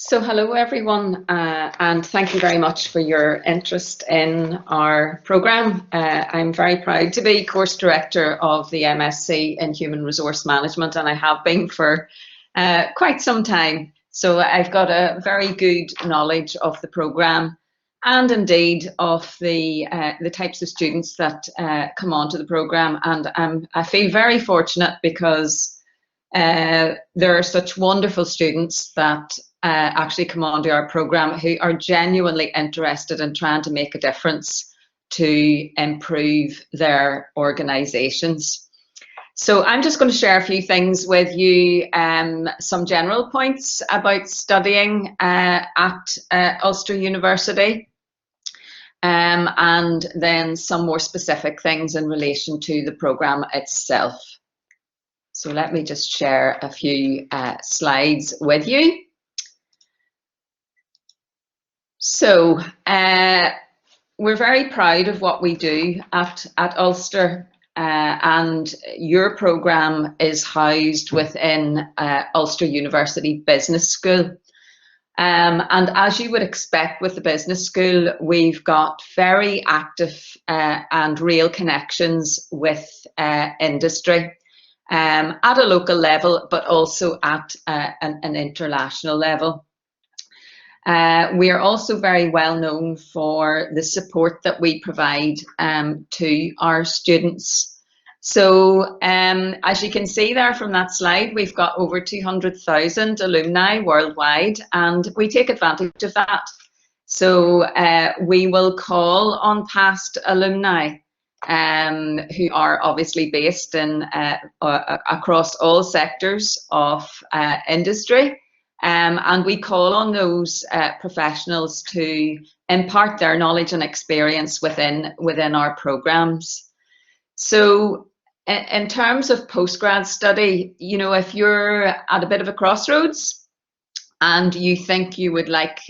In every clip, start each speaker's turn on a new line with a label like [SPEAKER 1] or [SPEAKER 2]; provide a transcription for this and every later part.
[SPEAKER 1] So hello everyone, and thank you very much for your interest in our programme. I'm very proud to be course director of the MSc in Human Resource Management, and I have been for quite some time. So I've got a very good knowledge of the programme and indeed of the types of students that come onto the programme, and I feel very fortunate because there are such wonderful students that actually come onto our programme who are genuinely interested in trying to make a difference to improve their organisations. So I'm just going to share a few things with you, some general points about studying at Ulster University, and then some more specific things in relation to the programme itself. So let me just share a few slides with you. So we're very proud of what we do at Ulster, and your programme is housed within Ulster University Business School. And as you would expect with the business school, we've got very active and real connections with industry at a local level, but also at an international level. We are also very well known for the support that we provide to our students. So as you can see there from that slide, we've got over 200,000 alumni worldwide, and we take advantage of that. So we will call on past alumni who are obviously based in across all sectors of industry. And we call on those professionals to impart their knowledge and experience within our programs. So in terms of postgrad study, you know, if you're at a bit of a crossroads and you think you would like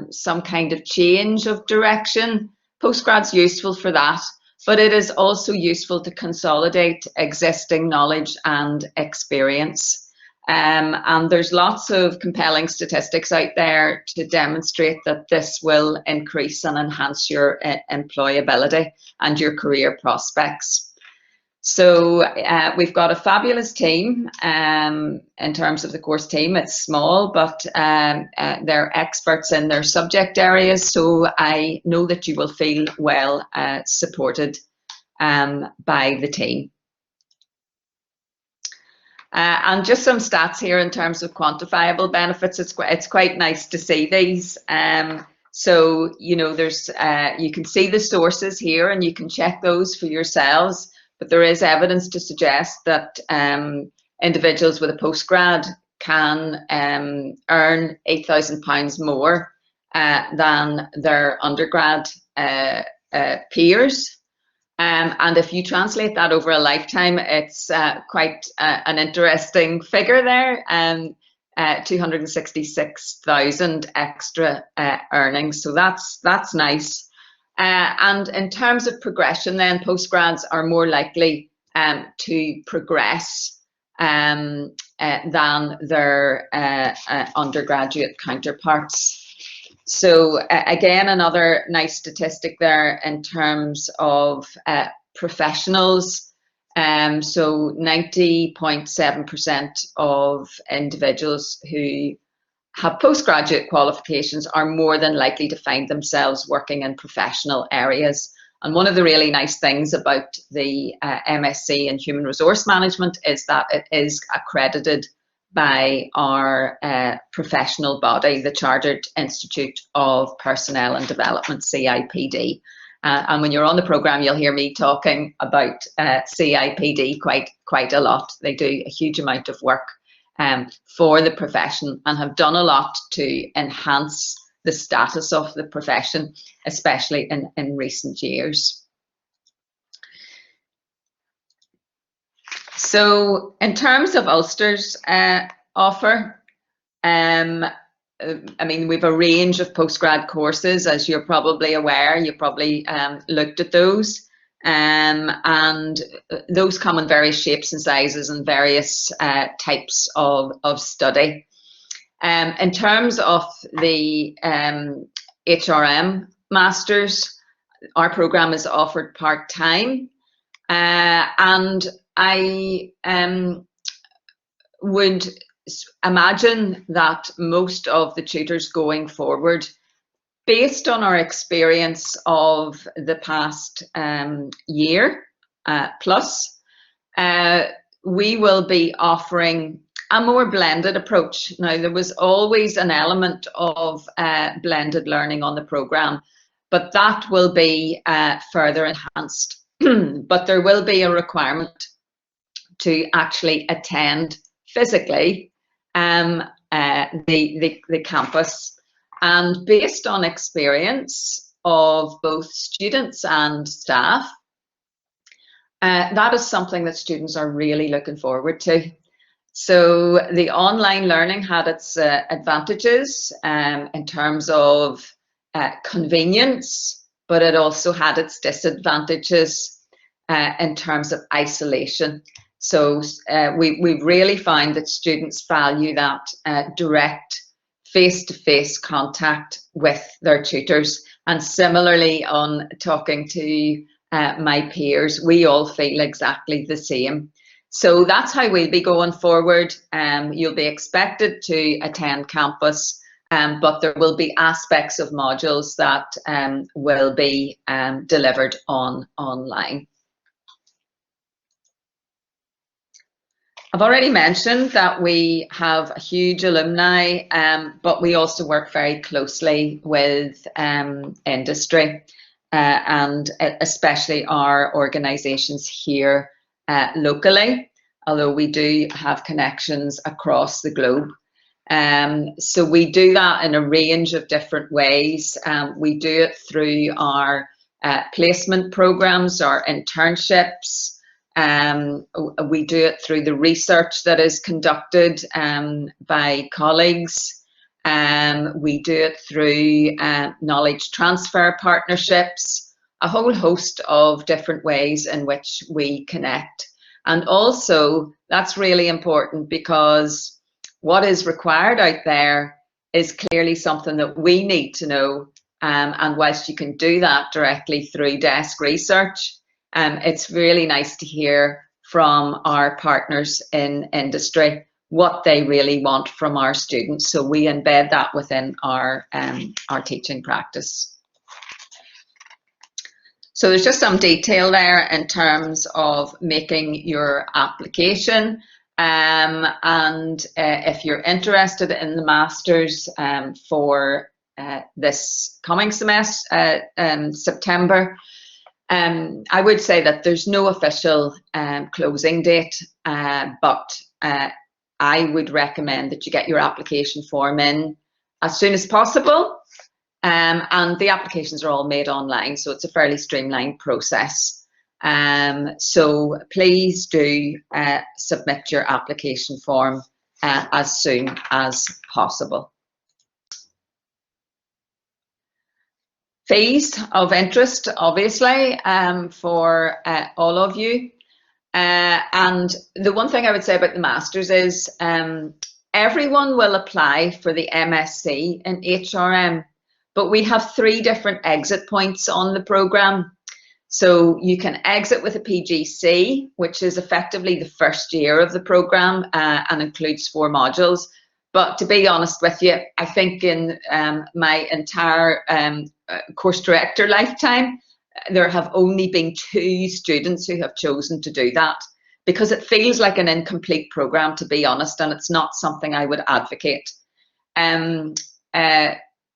[SPEAKER 1] some kind of change of direction, postgrad's useful for that, but it is also useful to consolidate existing knowledge and experience. And there's lots of compelling statistics out there to demonstrate that this will increase and enhance your employability and your career prospects. So we've got a fabulous team in terms of the course team. It's small, but they're experts in their subject areas, so I know that you will feel well supported by the team. And just some stats here in terms of quantifiable benefits. It's quite nice to see these. So you know, there's you can see the sources here, and you can check those for yourselves. But there is evidence to suggest that individuals with a postgrad can earn £8,000 more than their undergrad peers. And if you translate that over a lifetime, it's quite an interesting figure there, 266,000 extra earnings. So that's nice. And in terms of progression, then postgrads are more likely to progress than their undergraduate counterparts. So again, another nice statistic there in terms of professionals. So 90.7% of individuals who have postgraduate qualifications are more than likely to find themselves working in professional areas. And one of the really nice things about the MSc in Human Resource Management is that it is accredited by our professional body, the Chartered Institute of Personnel and Development, CIPD. And when you're on the programme, you'll hear me talking about CIPD quite a lot. They do a huge amount of work for the profession and have done a lot to enhance the status of the profession, especially in recent years. So in terms of Ulster's offer, I mean, we've a range of postgrad courses, as you're probably aware. You probably looked at those. And those come in various shapes and sizes and various types of study. In terms of the HRM Masters, our program is offered part-time, and I would imagine that most of the tutors going forward, based on our experience of the past year plus, we will be offering a more blended approach. Now, there was always an element of blended learning on the program, but that will be further enhanced. But there will be a requirement to actually attend physically the campus. And based on experience of both students and staff, that is something that students are really looking forward to. So the online learning had its advantages in terms of convenience, but it also had its disadvantages in terms of isolation. So we've really found that students value that direct face-to-face contact with their tutors. And similarly, on talking to my peers, we all feel exactly the same. So that's how we'll be going forward. You'll be expected to attend campus, but there will be aspects of modules that will be delivered online. I've already mentioned that we have a huge alumni, but we also work very closely with industry and especially our organisations here locally, although we do have connections across the globe. So we do that in a range of different ways. We do it through our placement programs, our internships. We do it through the research that is conducted by colleagues. We do it through knowledge transfer partnerships, a whole host of different ways in which we connect. And also, that's really important because what is required out there is clearly something that we need to know. And whilst you can do that directly through desk research, it's really nice to hear from our partners in industry what they really want from our students. So we embed that within our teaching practice. So there's just some detail there in terms of making your application. And if you're interested in the Masters for this coming semester, September, I would say that there's no official closing date, but I would recommend that you get your application form in as soon as possible. And the applications are all made online, so it's a fairly streamlined process. So please do submit your application form as soon as possible. Fees of interest, obviously, for all of you. And the one thing I would say about the Masters is everyone will apply for the MSc in HRM, but we have 3 different exit points on the programme. So you can exit with a PGC, which is effectively the first year of the programme and includes 4 modules. But to be honest with you, I think in my entire course director lifetime, there have only been 2 students who have chosen to do that, because it feels like an incomplete program, to be honest, and it's not something I would advocate.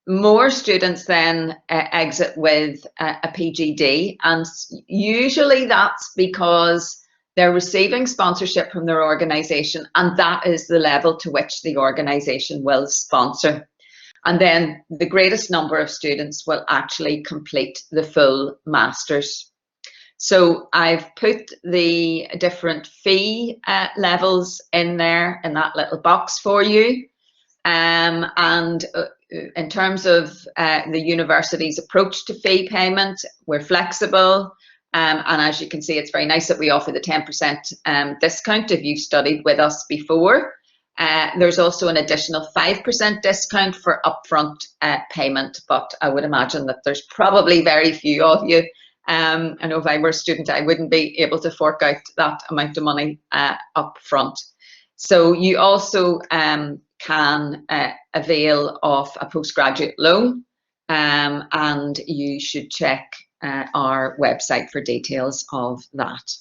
[SPEAKER 1] More students then exit with a PGD, and usually that's because they're receiving sponsorship from their organisation, and that is the level to which the organisation will sponsor. And then the greatest number of students will actually complete the full Masters. So I've put the different fee levels in there in that little box for you. And in terms of the university's approach to fee payment, we're flexible. And as you can see, it's very nice that we offer the 10% discount if you've studied with us before. There's also an additional 5% discount for upfront payment, but I would imagine that there's probably very few of you. I know if I were a student, I wouldn't be able to fork out that amount of money up front. So you also can avail of a postgraduate loan, and you should check our website for details of that.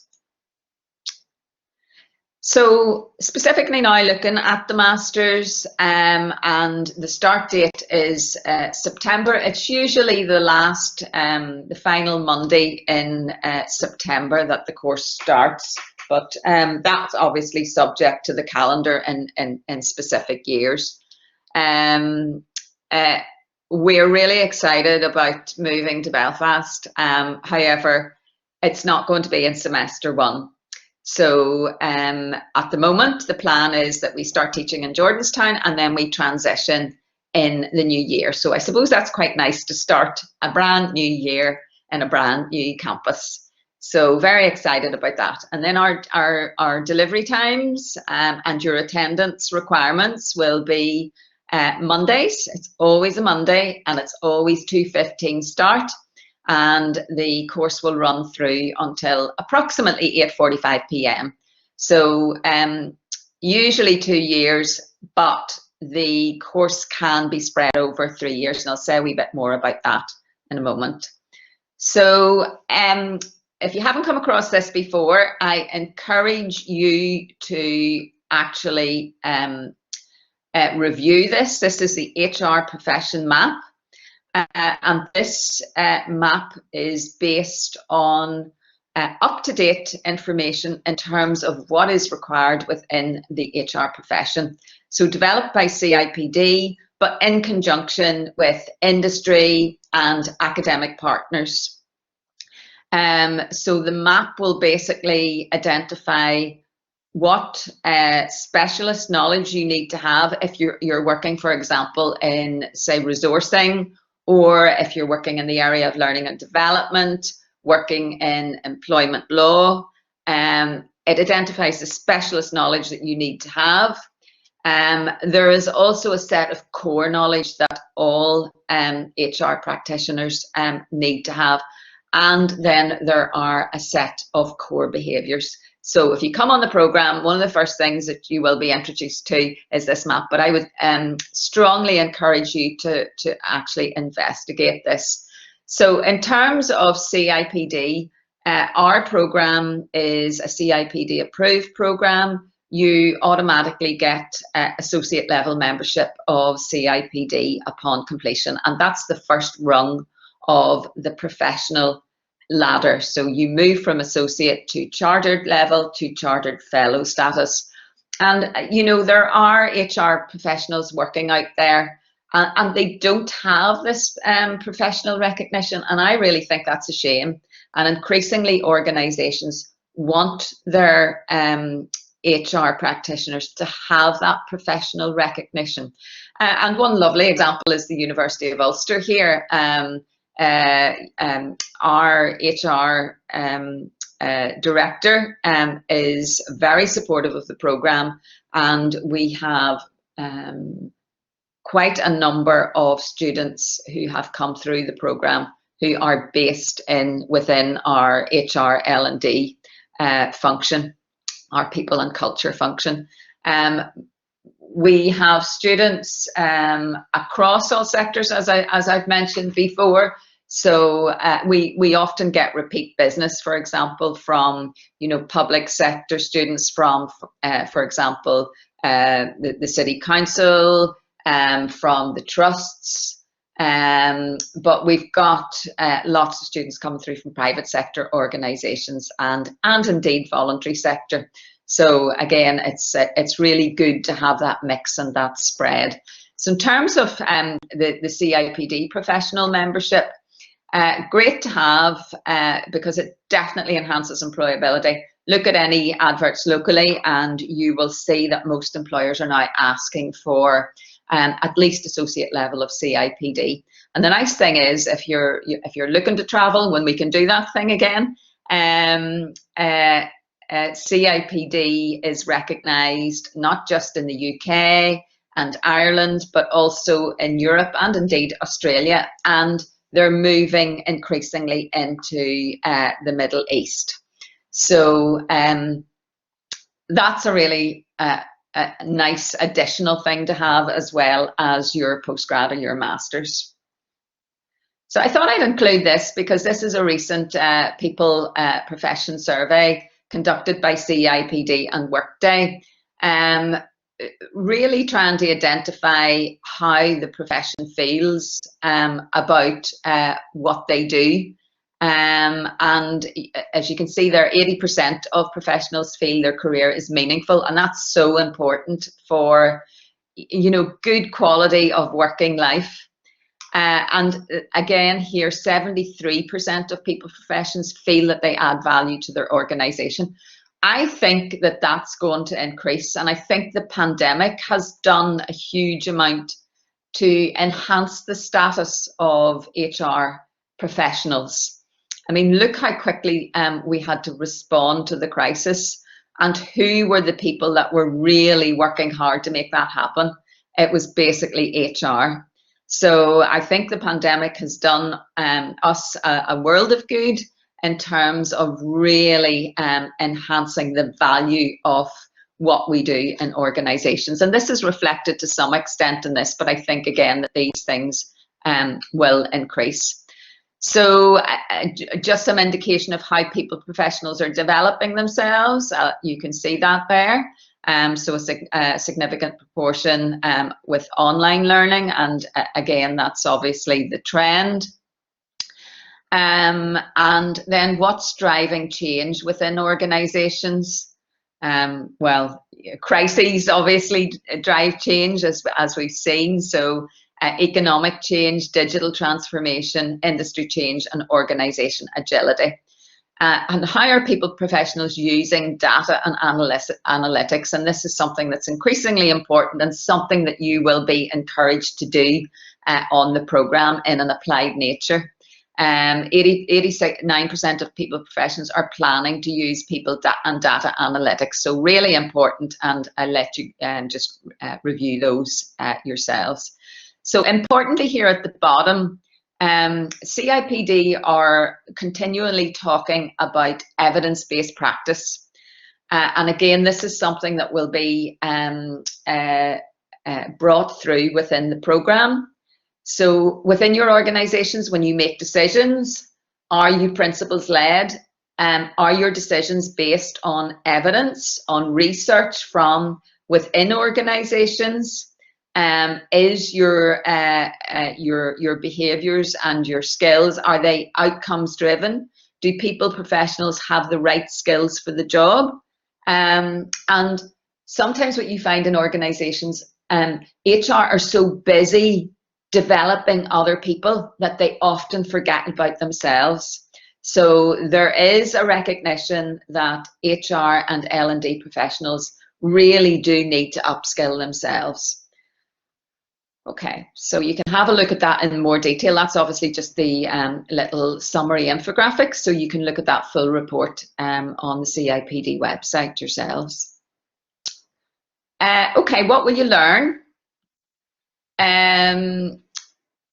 [SPEAKER 1] So specifically now looking at the Masters, and the start date is September. It's usually the last, the final Monday in September that the course starts, but that's obviously subject to the calendar in specific years. We're really excited about moving to Belfast. However, it's not going to be in semester one. So at the moment, the plan is that we start teaching in Jordanstown and then we transition in the new year. So I suppose that's quite nice to start a brand new year in a brand new campus. So very excited about that. And then our delivery times and your attendance requirements will be Mondays. It's always a Monday and it's always 2:15 start. And the course will run through until approximately 8:45 p.m. So usually 2 years, but the course can be spread over 3 years, and I'll say a wee bit more about that in a moment. So if you haven't come across this before, I encourage you to actually review this. This is the HR profession map. And this map is based on up-to-date information in terms of what is required within the HR profession. So developed by CIPD, but in conjunction with industry and academic partners. So the map will basically identify what specialist knowledge you need to have if you're working, for example, in, say, resourcing, or if you're working in the area of learning and development, working in employment law. It identifies the specialist knowledge that you need to have. There is also a set of core knowledge that all HR practitioners need to have. And then there are a set of core behaviours. So if you come on the programme, one of the first things that you will be introduced to is this map, but I would strongly encourage you to actually investigate this. So in terms of CIPD, our programme is a CIPD approved programme. You automatically get associate level membership of CIPD upon completion, and that's the first rung of the professional ladder. So you move from associate to chartered level to chartered fellow status. And you know, there are HR professionals working out there and they don't have this professional recognition, and I really think that's a shame. And increasingly organizations want their HR practitioners to have that professional recognition. And one lovely example is the University of Ulster here. Our HR director is very supportive of the programme, and we have quite a number of students who have come through the programme who are based within our HR L&D function, our people and culture function. We have students across all sectors, as I've mentioned before. So we often get repeat business, for example, from public sector students from, for example, the City Council, from the trusts, but we've got lots of students coming through from private sector organisations and indeed voluntary sector. So again, it's really good to have that mix and that spread. So in terms of the CIPD professional membership, great to have because it definitely enhances employability. Look at any adverts locally and you will see that most employers are now asking for at least associate level of CIPD. And the nice thing is, if you're looking to travel when we can do that thing again, CIPD is recognised not just in the UK and Ireland, but also in Europe and indeed Australia, and they're moving increasingly into the Middle East. So that's a really a nice additional thing to have, as well as your postgrad or your master's. So I thought I'd include this because this is a recent people profession survey conducted by CIPD and Workday, really trying to identify how the profession feels about what they do. And as you can see there, 80% of professionals feel their career is meaningful, and that's so important for, you know, good quality of working life. And again, here, 73% of people professions feel that they add value to their organisation. I think that that's going to increase, and I think the pandemic has done a huge amount to enhance the status of HR professionals. I mean, look how quickly we had to respond to the crisis, and who were the people that were really working hard to make that happen? It was basically HR. So I think the pandemic has done us a world of good in terms of really enhancing the value of what we do in organisations. And this is reflected to some extent in this, but I think again that these things will increase. So just some indication of how people professionals are developing themselves. You can see that there. So a significant proportion with online learning, and again, that's obviously the trend. And then what's driving change within organizations? Well, crises obviously drive change, as we've seen. So economic change, digital transformation, industry change, and organization agility. And how are people professionals using data and analytics? And this is something that's increasingly important, and something that you will be encouraged to do on the programme in an applied nature. 89% of people professions are planning to use people and data analytics. So really important, and I'll let you just review those yourselves. So importantly here at the bottom, CIPD are continually talking about evidence-based practice. And again, this is something that will be brought through within the programme. So within your organisations, when you make decisions, are you principles-led? Are your decisions based on evidence, on research from within organisations? Is your behaviours and your skills, are they outcomes driven? Do people professionals have the right skills for the job? And sometimes what you find in organisations, HR are so busy developing other people that they often forget about themselves. So there is a recognition that HR and L&D professionals really do need to upskill themselves. Okay, so you can have a look at that in more detail. That's obviously just the little summary infographic, so you can look at that full report on the CIPD website yourselves. Okay, what will you learn?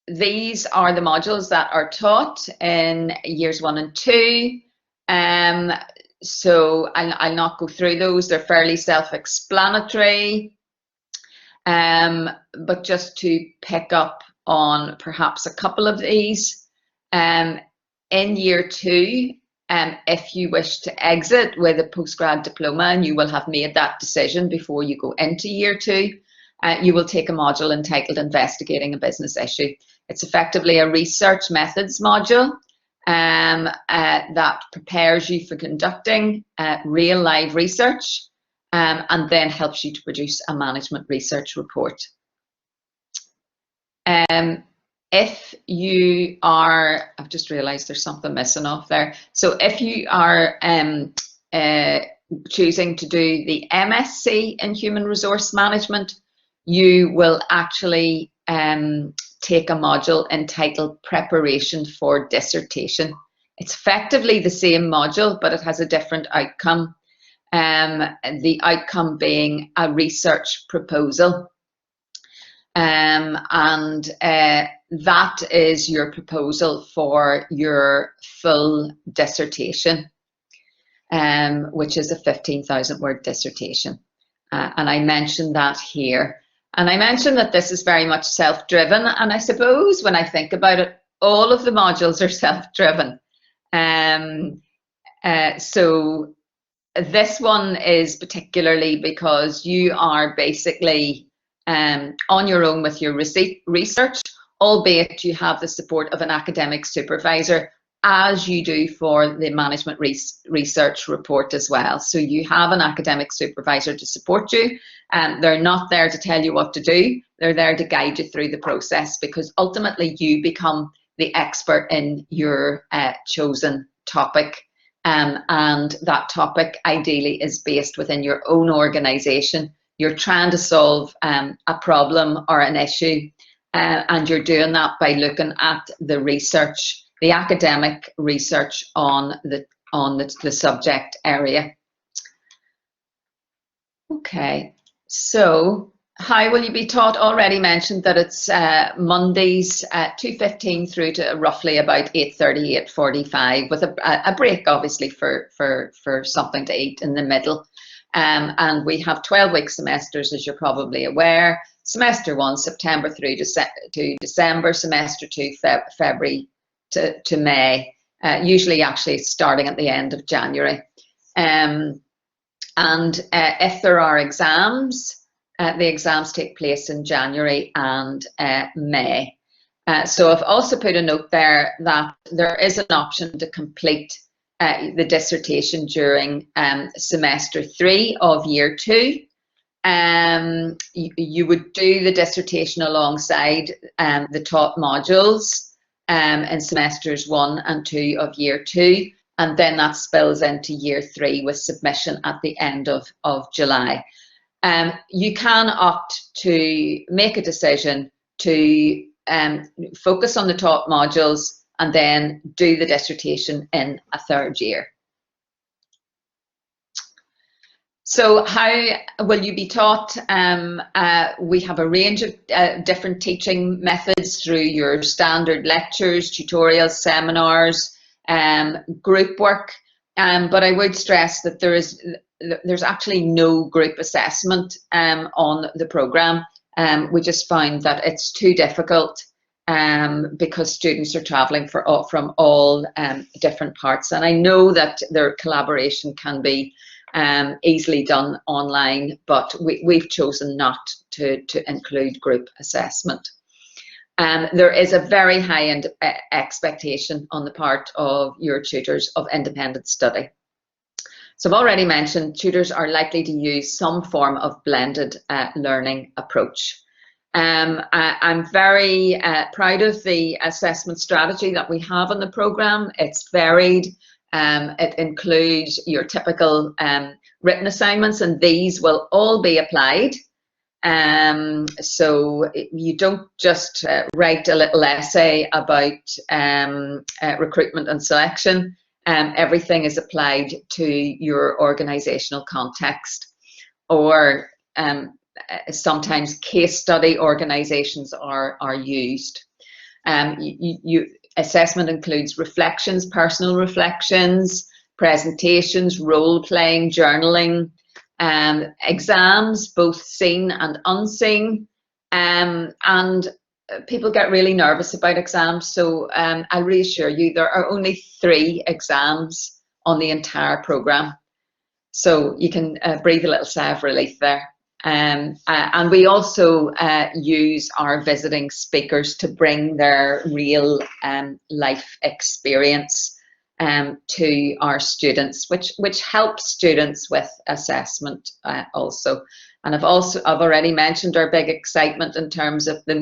[SPEAKER 1] These are the modules that are taught in years 1 and 2. So I'll not go through those, they're fairly self-explanatory. But just to pick up on perhaps a couple of these, in year 2, if you wish to exit with a postgrad diploma, and you will have made that decision before you go into year 2, you will take a module entitled Investigating a Business Issue. It's effectively a research methods module that prepares you for conducting real live research, and then helps you to produce a management research report. If you are, I've just realised there's something missing off there. So if you are choosing to do the MSc in Human Resource Management, you will actually take a module entitled Preparation for Dissertation. It's effectively the same module, but it has a different outcome. the outcome being a research proposal. And that is your proposal for your full dissertation, which is a 15,000 word dissertation. And I mentioned that here. And I mentioned that this is very much self-driven. And I suppose when I think about it, all of the modules are self-driven. So this one is particularly because you are basically on your own with your research, albeit you have the support of an academic supervisor, as you do for the management research report as well. So you have an academic supervisor to support you, and they're not there to tell you what to do. They're there to guide you through the process, because ultimately you become the expert in your chosen topic. And that topic ideally is based within your own organisation. You're trying to solve a problem or an issue, and you're doing that by looking at the research, the academic research on the subject area. Okay, so how will you be taught? Already mentioned that it's Mondays at 2:15 through to roughly about 8:30, 8:45, with a break obviously for something to eat in the middle. And we have 12-week semesters, as you're probably aware. Semester 1, September through to December. Semester 2, February to May. Usually actually starting at the end of January. And if there are exams, the exams take place in January and May. So I've also put a note there that there is an option to complete the dissertation during semester 3 of year 2. You would do the dissertation alongside the taught modules in semesters 1 and 2 of year 2, and then that spills into year 3 with submission at the end of July. You can opt to make a decision to focus on the taught modules and then do the dissertation in a 3rd year. So how will you be taught? We have a range of different teaching methods through your standard lectures, tutorials, seminars, group work. But I would stress that there's actually no group assessment on the programme. We just found that it's too difficult because students are travelling from all different parts. And I know that their collaboration can be easily done online, but we've chosen not to include group assessment. There is a very high expectation on the part of your tutors of independent study. So I've already mentioned tutors are likely to use some form of blended learning approach. I'm very proud of the assessment strategy that we have on the programme. It's varied. It includes your typical written assignments, and these will all be applied. So you don't just write a little essay about recruitment and selection. Everything is applied to your organisational context, or sometimes case study organisations are used. Assessment includes reflections, personal reflections, presentations, role-playing, journaling, exams, both seen and unseen, and people get really nervous about exams, so I reassure you there are only 3 exams on the entire programme, so you can breathe a little sigh of relief there. And we also use our visiting speakers to bring their real life experience to our students, which helps students with assessment also. And I've already mentioned our big excitement in terms of the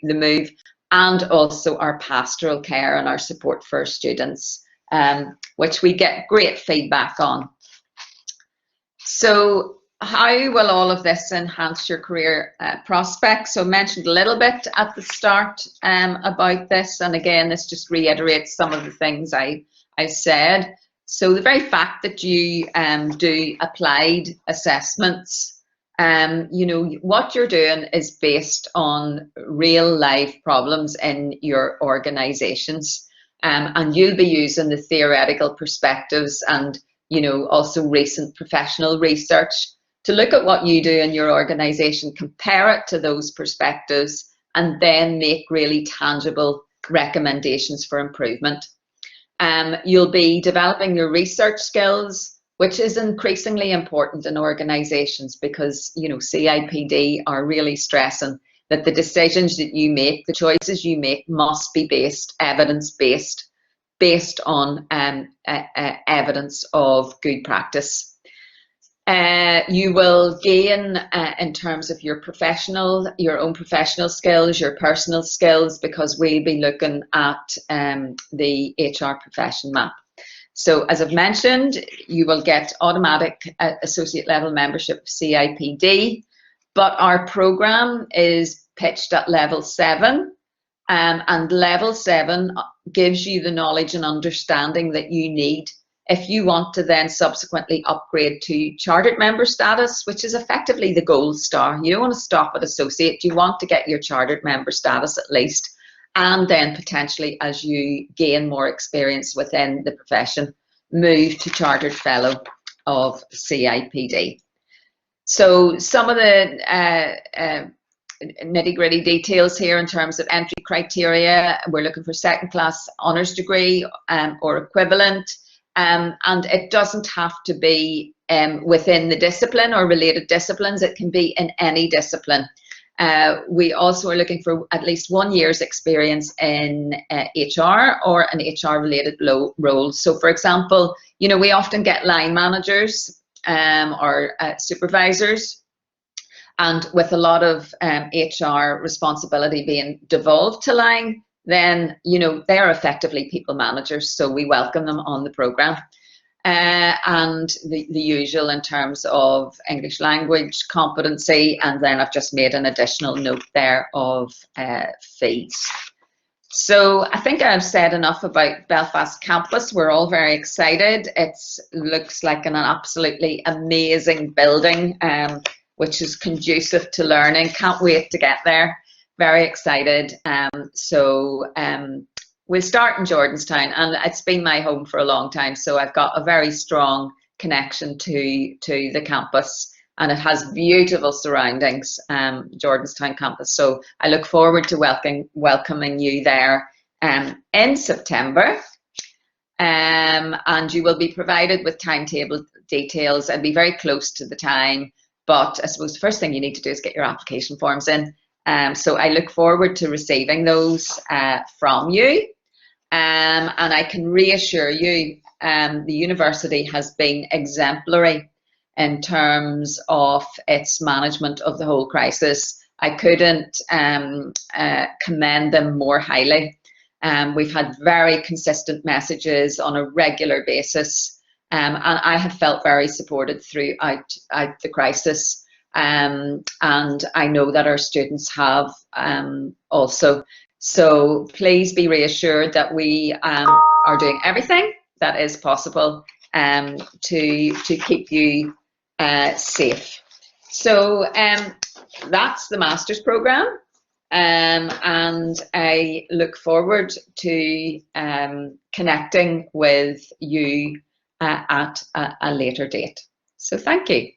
[SPEAKER 1] move, and also our pastoral care and our support for students, which we get great feedback on. So how will all of this enhance your career prospects? So I mentioned a little bit at the start about this, and again, this just reiterates some of the things I said. So the very fact that you do applied assessments, you know, what you're doing is based on real life problems in your organizations. And you'll be using the theoretical perspectives and, you know, also recent professional research to look at what you do in your organization, compare it to those perspectives, and then make really tangible recommendations for improvement. You'll be developing your research skills, which is increasingly important in organizations because, you know, CIPD are really stressing that the decisions that you make, the choices you make, must be evidence-based, based on evidence of good practice. You will gain in terms of your own professional skills, your personal skills, because we'll be looking at the HR profession map. So as I've mentioned, you will get automatic associate level membership of CIPD, but our program is pitched at level 7, and level 7 gives you the knowledge and understanding that you need if you want to then subsequently upgrade to chartered member status, which is effectively the gold star. You don't want to stop at associate, you want to get your chartered member status at least, and then potentially as you gain more experience within the profession, move to chartered fellow of CIPD. So some of the nitty-gritty details here in terms of entry criteria: we're looking for second class honours degree or equivalent. And it doesn't have to be within the discipline or related disciplines, it can be in any discipline. We also are looking for at least 1 year's experience in HR or an HR related role. So for example, you know, we often get line managers or supervisors, and with a lot of HR responsibility being devolved to line, then, you know, they're effectively people managers, so we welcome them on the program. And the usual in terms of English language competency, and then I've just made an additional note there of fees. So I think I've said enough about Belfast campus. We're all very excited. It looks like an absolutely amazing building, which is conducive to learning. Can't wait to get there. Very excited. We'll start in Jordanstown, and it's been my home for a long time, so I've got a very strong connection to the campus, and it has beautiful surroundings, Jordanstown campus. So I look forward to welcoming you there in September. And you will be provided with timetable details and be very close to the time. But I suppose the first thing you need to do is get your application forms in. So I look forward to receiving those from you. And I can reassure you, the university has been exemplary in terms of its management of the whole crisis. I couldn't commend them more highly. We've had very consistent messages on a regular basis, and I have felt very supported throughout the crisis. And I know that our students have also. So please be reassured that we are doing everything that is possible to keep you safe. So that's the master's programme, and I look forward to connecting with you at a later date. So thank you.